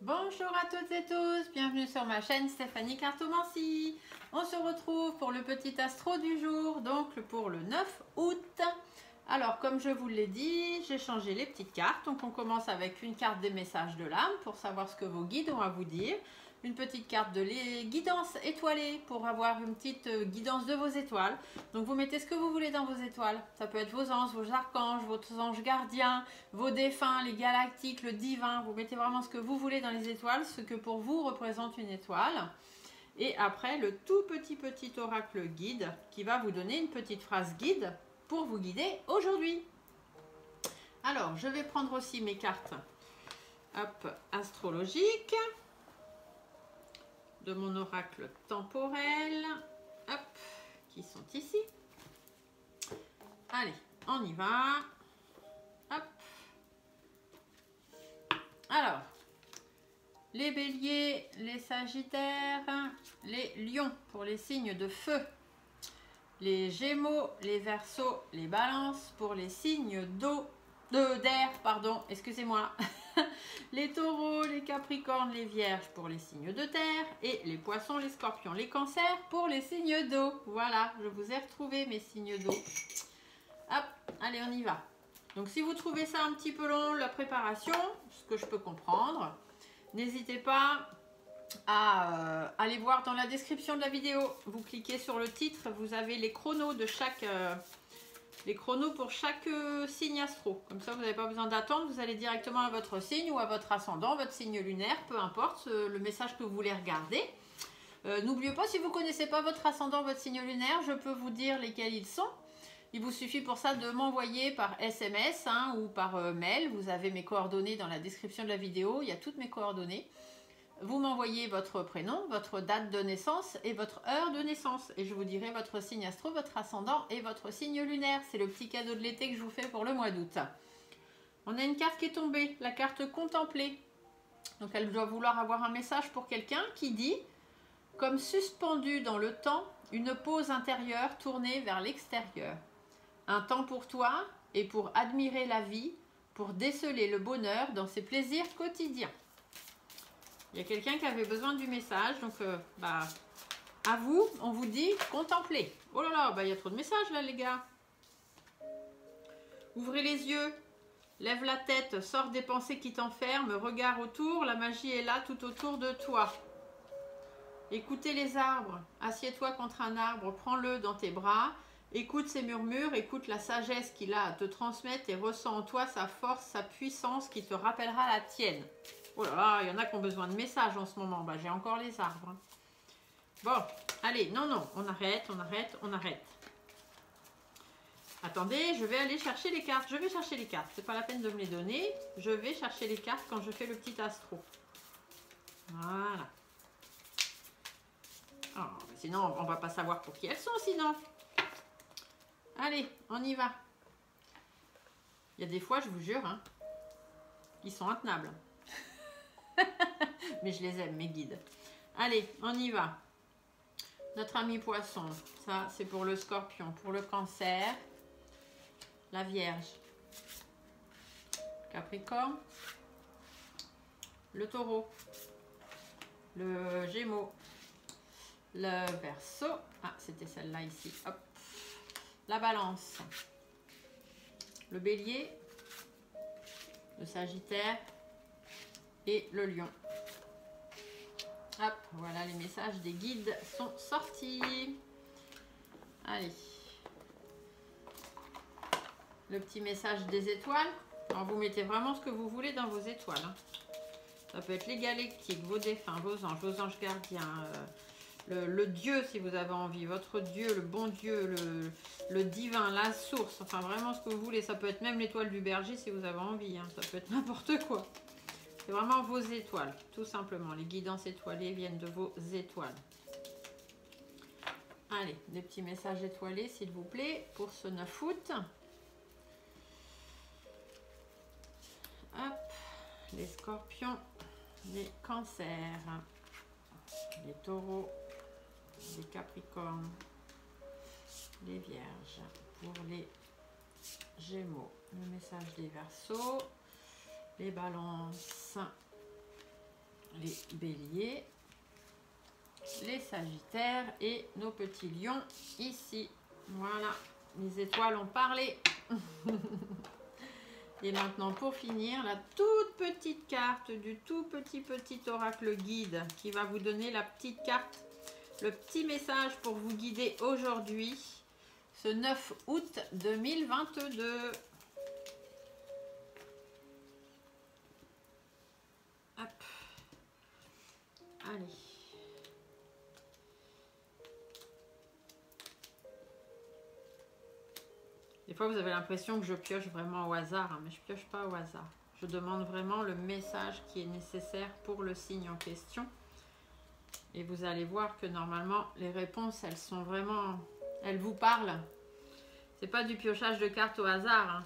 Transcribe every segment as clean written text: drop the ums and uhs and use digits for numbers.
Bonjour à toutes et tous, bienvenue sur ma chaîne Stéphanie Cartomancie. On se retrouve pour le petit astro du jour, donc pour le 9 août. Alors comme je vous l'ai dit, j'ai changé les petites cartes. Donc on commence avec une carte des messages de l'âme pour savoir ce que vos guides ont à vous dire. Une petite carte de les guidances étoilées pour avoir une petite guidance de vos étoiles. Donc vous mettez ce que vous voulez dans vos étoiles. Ça peut être vos anges, vos archanges, vos anges gardiens, vos défunts, les galactiques, le divin. Vous mettez vraiment ce que vous voulez dans les étoiles, ce que pour vous représente une étoile. Et après le tout petit oracle guide qui va vous donner une petite phrase guide pour vous guider aujourd'hui. Alors je vais prendre aussi mes cartes astrologiques de mon oracle temporel, qui sont ici. Allez, on y va. Hop. Alors, les béliers, les sagittaires, les lions pour les signes de feu, les gémeaux, les verseaux, les balances pour les signes d'air, pardon, excusez-moi. Les taureaux, les capricornes, les vierges pour les signes de terre et les poissons, les scorpions, les cancers pour les signes d'eau. Voilà, je vous ai retrouvé mes signes d'eau. Hop, allez, on y va. Donc si vous trouvez ça un petit peu long, la préparation, ce que je peux comprendre, n'hésitez pas à aller voir dans la description de la vidéo. Vous cliquez sur le titre, vous avez les chronos de chaque... les chronos pour chaque signe astro. Comme ça, vous n'avez pas besoin d'attendre. Vous allez directement à votre signe ou à votre ascendant, votre signe lunaire, peu importe le message que vous voulez regarder. N'oubliez pas, si vous ne connaissez pas votre ascendant, votre signe lunaire, je peux vous dire lesquels ils sont. Il vous suffit pour ça de m'envoyer par SMS ou par mail. Vous avez mes coordonnées dans la description de la vidéo. Il y a toutes mes coordonnées. Vous m'envoyez votre prénom, votre date de naissance et votre heure de naissance. Et je vous dirai votre signe astro, votre ascendant et votre signe lunaire. C'est le petit cadeau de l'été que je vous fais pour le mois d'août. On a une carte qui est tombée, la carte contemplée. Donc elle doit vouloir avoir un message pour quelqu'un qui dit « Comme suspendu dans le temps, une pause intérieure tournée vers l'extérieur. Un temps pour toi et pour admirer la vie, pour déceler le bonheur dans ses plaisirs quotidiens. » Il y a quelqu'un qui avait besoin du message, donc à vous, on vous dit contempler. Oh là là, il y a trop de messages là les gars. Ouvrez les yeux, lève la tête, sors des pensées qui t'enferment, regarde autour, la magie est là tout autour de toi. Écoutez les arbres, assieds-toi contre un arbre, prends-le dans tes bras, écoute ses murmures, écoute la sagesse qu'il a à te transmettre et ressens en toi sa force, sa puissance qui te rappellera la tienne. Oh là là, il y en a qui ont besoin de messages en ce moment. J'ai encore les arbres. Bon, allez, non, on arrête, on arrête, on arrête. Attendez, je vais aller chercher les cartes. Je vais chercher les cartes. C'est pas la peine de me les donner. Je vais chercher les cartes quand je fais le petit astro. Voilà. Oh, sinon, on va pas savoir pour qui elles sont, sinon. Allez, on y va. Il y a des fois, je vous jure, ils sont intenables. Mais je les aime, mes guides. Allez, on y va. Notre ami poisson, ça c'est pour le scorpion, pour le cancer, la vierge, capricorne, le taureau, le gémeaux, le verseau, c'était celle-là ici, hop, la balance, le bélier, le sagittaire, et le lion. Hop, voilà, les messages des guides sont sortis. Allez. Le petit message des étoiles. Alors, vous mettez vraiment ce que vous voulez dans vos étoiles. Ça peut être les galactiques, vos défunts, vos anges gardiens, le Dieu si vous avez envie, votre Dieu, le bon Dieu, le divin, la source. Enfin, vraiment ce que vous voulez. Ça peut être même l'étoile du berger si vous avez envie. Ça peut être n'importe quoi. C'est vraiment vos étoiles, tout simplement. Les guidances étoilées viennent de vos étoiles. Allez, des petits messages étoilés, s'il vous plaît, pour ce 9 août. Hop, les scorpions, les cancers, les taureaux, les capricornes, les vierges, pour les gémeaux, le message des verseaux, les balances, les béliers, les sagittaires et nos petits lions ici. Voilà, les étoiles ont parlé. Et maintenant, pour finir, la toute petite carte du tout petit oracle guide qui va vous donner la petite carte, le petit message pour vous guider aujourd'hui, ce 9 août 2022. Hop. Allez. Des fois, vous avez l'impression que je pioche vraiment au hasard, hein, mais je pioche pas au hasard. Je demande vraiment le message qui est nécessaire pour le signe en question. Et vous allez voir que normalement, les réponses, elles sont vraiment... Elles vous parlent. C'est pas du piochage de cartes au hasard. Hein.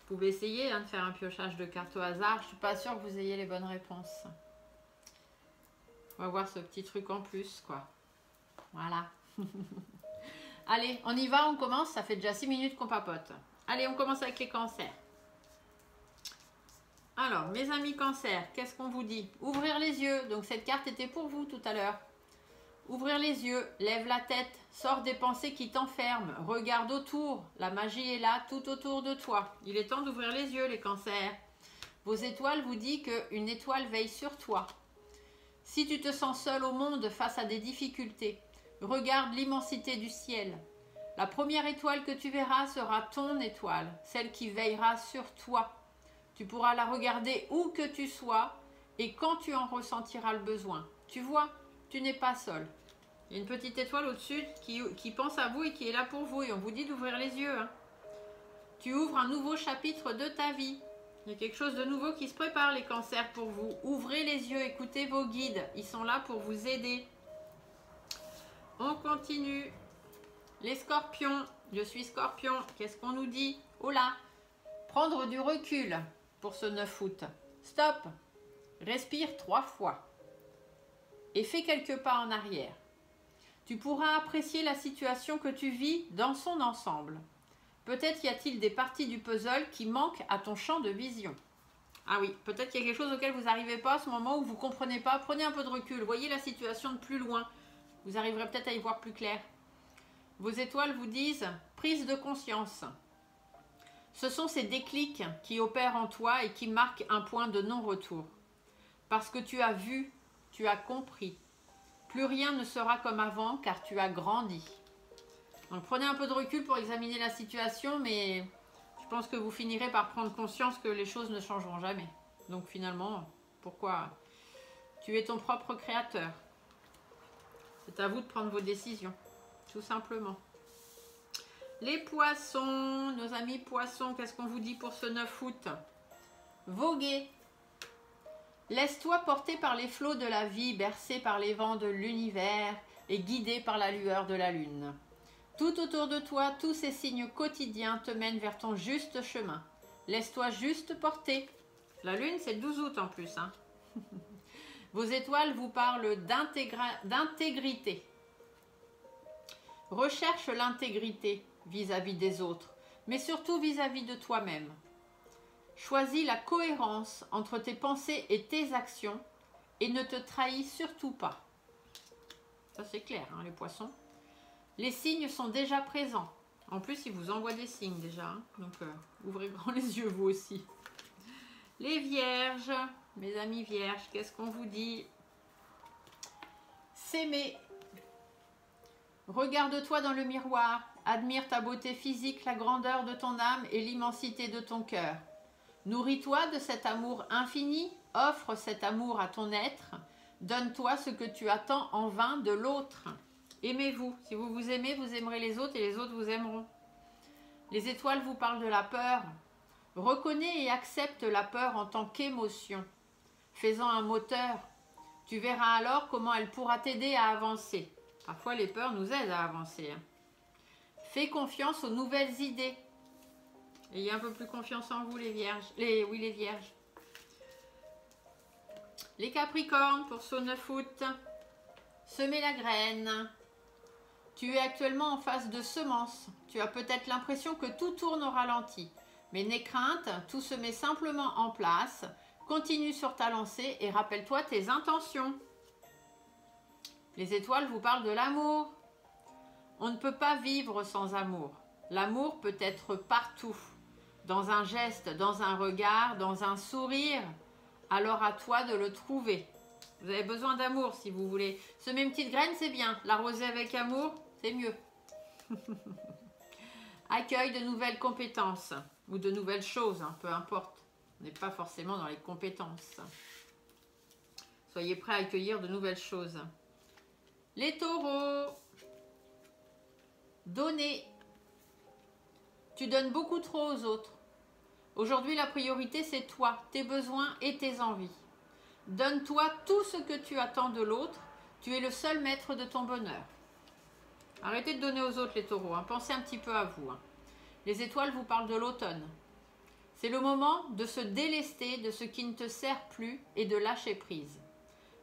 Vous pouvez essayer de faire un piochage de cartes au hasard. Je suis pas sûre que vous ayez les bonnes réponses. On va voir ce petit truc en plus, quoi. Voilà. Allez, on y va, on commence. Ça fait déjà 6 minutes qu'on papote. Allez, on commence avec les cancers. Alors, mes amis cancers, qu'est-ce qu'on vous dit? Ouvrir les yeux. Donc, cette carte était pour vous tout à l'heure. Ouvrir les yeux, lève la tête, sors des pensées qui t'enferment. Regarde autour. La magie est là, tout autour de toi. Il est temps d'ouvrir les yeux, les cancers. Vos étoiles vous disent qu'une étoile veille sur toi. Si tu te sens seul au monde face à des difficultés, regarde l'immensité du ciel. La première étoile que tu verras sera ton étoile, celle qui veillera sur toi. Tu pourras la regarder où que tu sois et quand tu en ressentiras le besoin. Tu vois, tu n'es pas seul. Il y a une petite étoile au-dessus qui pense à vous et qui est là pour vous. Et on vous dit d'ouvrir les yeux. Hein. Tu ouvres un nouveau chapitre de ta vie. Il y a quelque chose de nouveau qui se prépare, les cancers, pour vous. Ouvrez les yeux, écoutez vos guides. Ils sont là pour vous aider. On continue. Les scorpions. Je suis scorpion. Qu'est-ce qu'on nous dit? Oh là! Prendre du recul pour ce 9 août. Stop. Respire 3 fois. Et fais quelques pas en arrière. Tu pourras apprécier la situation que tu vis dans son ensemble. Peut-être y a-t-il des parties du puzzle qui manquent à ton champ de vision. Ah oui, peut-être qu'il y a quelque chose auquel vous n'arrivez pas à ce moment où vous ne comprenez pas. Prenez un peu de recul. Voyez la situation de plus loin. Vous arriverez peut-être à y voir plus clair. Vos étoiles vous disent prise de conscience. Ce sont ces déclics qui opèrent en toi et qui marquent un point de non-retour. Parce que tu as vu, tu as compris. Plus rien ne sera comme avant car tu as grandi. Donc prenez un peu de recul pour examiner la situation, mais je pense que vous finirez par prendre conscience que les choses ne changeront jamais. Donc finalement, pourquoi? Tu es ton propre créateur. C'est à vous de prendre vos décisions, tout simplement. Les poissons, nos amis poissons, qu'est-ce qu'on vous dit pour ce 9 août? Voguer. Laisse-toi porter par les flots de la vie, bercé par les vents de l'univers et guidé par la lueur de la lune. Tout autour de toi, tous ces signes quotidiens te mènent vers ton juste chemin. Laisse-toi juste porter. La lune, c'est le 12 août en plus. Hein. Vos étoiles vous parlent d'intégrité. Recherche l'intégrité vis-à-vis des autres, mais surtout vis-à-vis de toi-même. Choisis la cohérence entre tes pensées et tes actions et ne te trahis surtout pas. Ça c'est clair, hein, les poissons. Les signes sont déjà présents. En plus, ils vous envoient des signes déjà. Hein, donc, ouvrez grand les yeux vous aussi. Les vierges, mes amis vierges, qu'est-ce qu'on vous dit? S'aimer. Regarde-toi dans le miroir. Admire ta beauté physique, la grandeur de ton âme et l'immensité de ton cœur. Nourris-toi de cet amour infini. Offre cet amour à ton être. Donne-toi ce que tu attends en vain de l'autre. Aimez-vous. Si vous vous aimez, vous aimerez les autres et les autres vous aimeront. Les étoiles vous parlent de la peur. Reconnais et accepte la peur en tant qu'émotion. Fais-en un moteur. Tu verras alors comment elle pourra t'aider à avancer. Parfois, les peurs nous aident à avancer. Fais confiance aux nouvelles idées. Ayez un peu plus confiance en vous, les vierges. Les vierges. Les capricornes, pour ce 9 août. Semez la graine. Tu es actuellement en phase de semence. Tu as peut-être l'impression que tout tourne au ralenti. Mais n'aie crainte, tout se met simplement en place. Continue sur ta lancée et rappelle-toi tes intentions. Les étoiles vous parlent de l'amour. On ne peut pas vivre sans amour. L'amour peut être partout, dans un geste, dans un regard, dans un sourire. Alors à toi de le trouver. Vous avez besoin d'amour si vous voulez. Semer une petite graine, c'est bien. L'arroser avec amour, c'est mieux. Accueille de nouvelles compétences ou de nouvelles choses, hein, peu importe. On n'est pas forcément dans les compétences. Soyez prêts à accueillir de nouvelles choses. Les taureaux. Donner. Tu donnes beaucoup trop aux autres. Aujourd'hui, la priorité, c'est toi, tes besoins et tes envies. Donne-toi tout ce que tu attends de l'autre. Tu es le seul maître de ton bonheur. Arrêtez de donner aux autres, les taureaux. Hein. Pensez un petit peu à vous. Hein. Les étoiles vous parlent de l'automne. C'est le moment de se délester de ce qui ne te sert plus et de lâcher prise.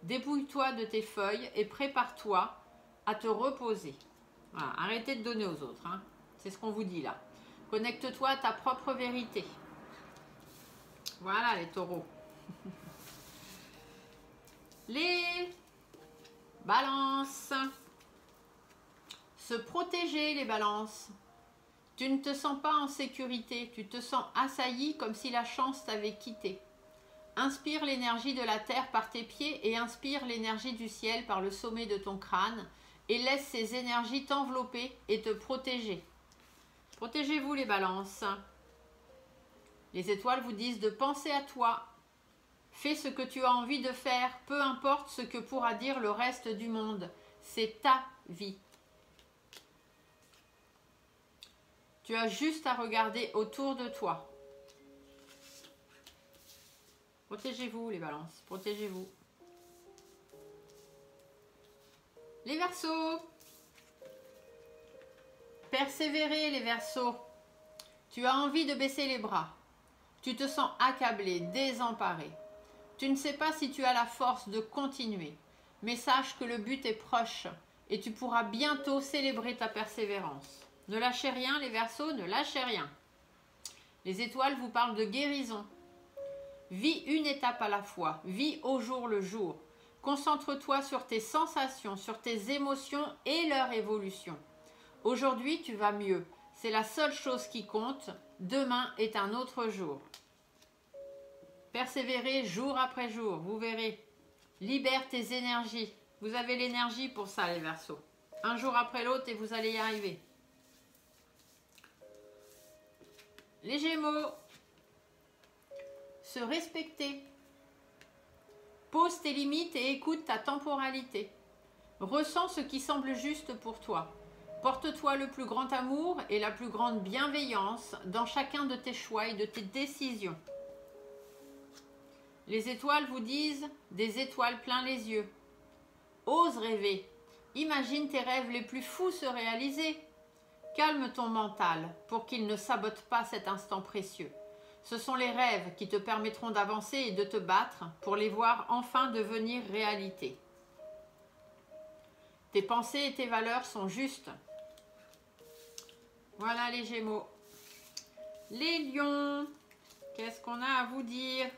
Dépouille-toi de tes feuilles et prépare-toi à te reposer. Voilà. Arrêtez de donner aux autres. Hein. C'est ce qu'on vous dit là. Connecte-toi à ta propre vérité. Voilà les taureaux. Les balances. Se protéger les balances. Tu ne te sens pas en sécurité, tu te sens assailli comme si la chance t'avait quitté. Inspire l'énergie de la terre par tes pieds et inspire l'énergie du ciel par le sommet de ton crâne et laisse ces énergies t'envelopper et te protéger. Protégez-vous les balances. Les étoiles vous disent de penser à toi. Fais ce que tu as envie de faire, peu importe ce que pourra dire le reste du monde. C'est ta vie. Tu as juste à regarder autour de toi. Protégez-vous les balances, protégez-vous. Les Verseaux. Persévérez les Verseaux. Tu as envie de baisser les bras. Tu te sens accablé, désemparé. Tu ne sais pas si tu as la force de continuer. Mais sache que le but est proche et tu pourras bientôt célébrer ta persévérance. Ne lâchez rien les Verseaux, ne lâchez rien. Les étoiles vous parlent de guérison. Vis une étape à la fois, vis au jour le jour. Concentre-toi sur tes sensations, sur tes émotions et leur évolution. Aujourd'hui, tu vas mieux. C'est la seule chose qui compte. Demain est un autre jour. Persévérez jour après jour, vous verrez. Libère tes énergies. Vous avez l'énergie pour ça les Verseaux. Un jour après l'autre et vous allez y arriver. Les Gémeaux, se respecter. Pose tes limites et écoute ta temporalité. Ressens ce qui semble juste pour toi. Porte-toi le plus grand amour et la plus grande bienveillance dans chacun de tes choix et de tes décisions. Les étoiles vous disent des étoiles plein les yeux. Ose rêver. Imagine tes rêves les plus fous se réaliser. Calme ton mental pour qu'il ne sabote pas cet instant précieux. Ce sont les rêves qui te permettront d'avancer et de te battre pour les voir enfin devenir réalité. Tes pensées et tes valeurs sont justes. Voilà les Gémeaux. Les Lions, qu'est-ce qu'on a à vous dire?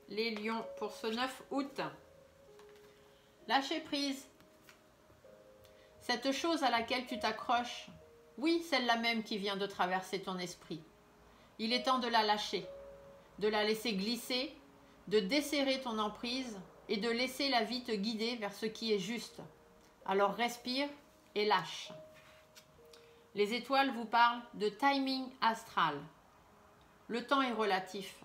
Les Lions pour ce 9 août. Lâchez prise. Cette chose à laquelle tu t'accroches, oui, celle-là même qui vient de traverser ton esprit. Il est temps de la lâcher, de la laisser glisser, de desserrer ton emprise et de laisser la vie te guider vers ce qui est juste. Alors respire et lâche. Les étoiles vous parlent de timing astral. Le temps est relatif.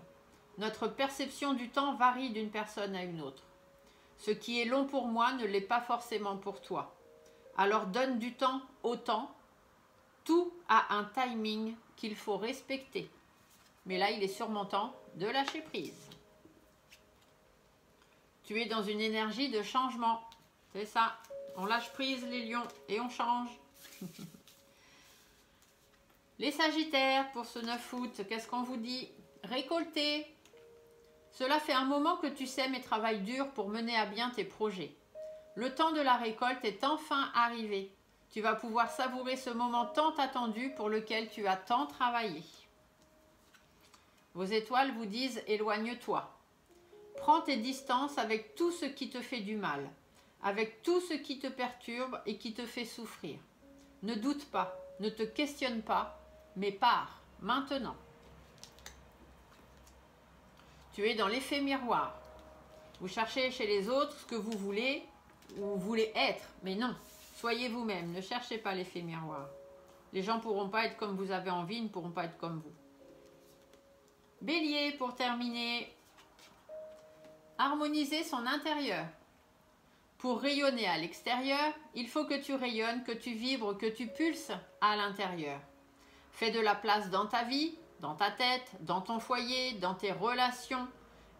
Notre perception du temps varie d'une personne à une autre. Ce qui est long pour moi ne l'est pas forcément pour toi. Alors donne du temps au temps. Tout a un timing qu'il faut respecter. Mais là, il est sûrement temps de lâcher prise. Tu es dans une énergie de changement. C'est ça. On lâche prise les lions et on change. Les Sagittaires pour ce 9 août, qu'est-ce qu'on vous dit? Récolter. Cela fait un moment que tu sèmes et travailles dur pour mener à bien tes projets. Le temps de la récolte est enfin arrivé. Tu vas pouvoir savourer ce moment tant attendu pour lequel tu as tant travaillé. Vos étoiles vous disent éloigne-toi. Prends tes distances avec tout ce qui te fait du mal, avec tout ce qui te perturbe et qui te fait souffrir. Ne doute pas, ne te questionne pas, mais pars, maintenant. Tu es dans l'effet miroir. Vous cherchez chez les autres ce que vous voulez ou vous voulez être, mais non, soyez vous-même, ne cherchez pas l'effet miroir. Les gens ne pourront pas être comme vous avez envie, ils ne pourront pas être comme vous. Bélier, pour terminer, harmoniser son intérieur. Pour rayonner à l'extérieur, il faut que tu rayonnes, que tu vibres, que tu pulses à l'intérieur. Fais de la place dans ta vie, dans ta tête, dans ton foyer, dans tes relations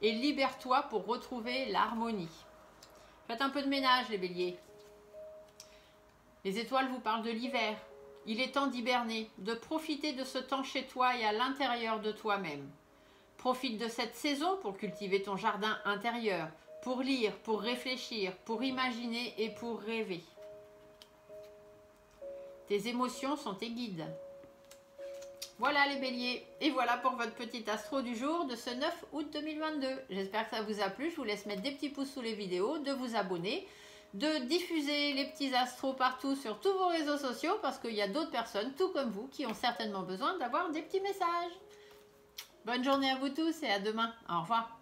et libère-toi pour retrouver l'harmonie. Faites un peu de ménage les béliers. Les étoiles vous parlent de l'hiver. Il est temps d'hiberner, de profiter de ce temps chez toi et à l'intérieur de toi-même. Profite de cette saison pour cultiver ton jardin intérieur, pour lire, pour réfléchir, pour imaginer et pour rêver. Tes émotions sont tes guides. Voilà les béliers, et voilà pour votre petit astro du jour de ce 9 août 2022. J'espère que ça vous a plu, je vous laisse mettre des petits pouces sous les vidéos, de vous abonner, de diffuser les petits astros partout sur tous vos réseaux sociaux, parce qu'il y a d'autres personnes, tout comme vous, qui ont certainement besoin d'avoir des petits messages. Bonne journée à vous tous et à demain, au revoir.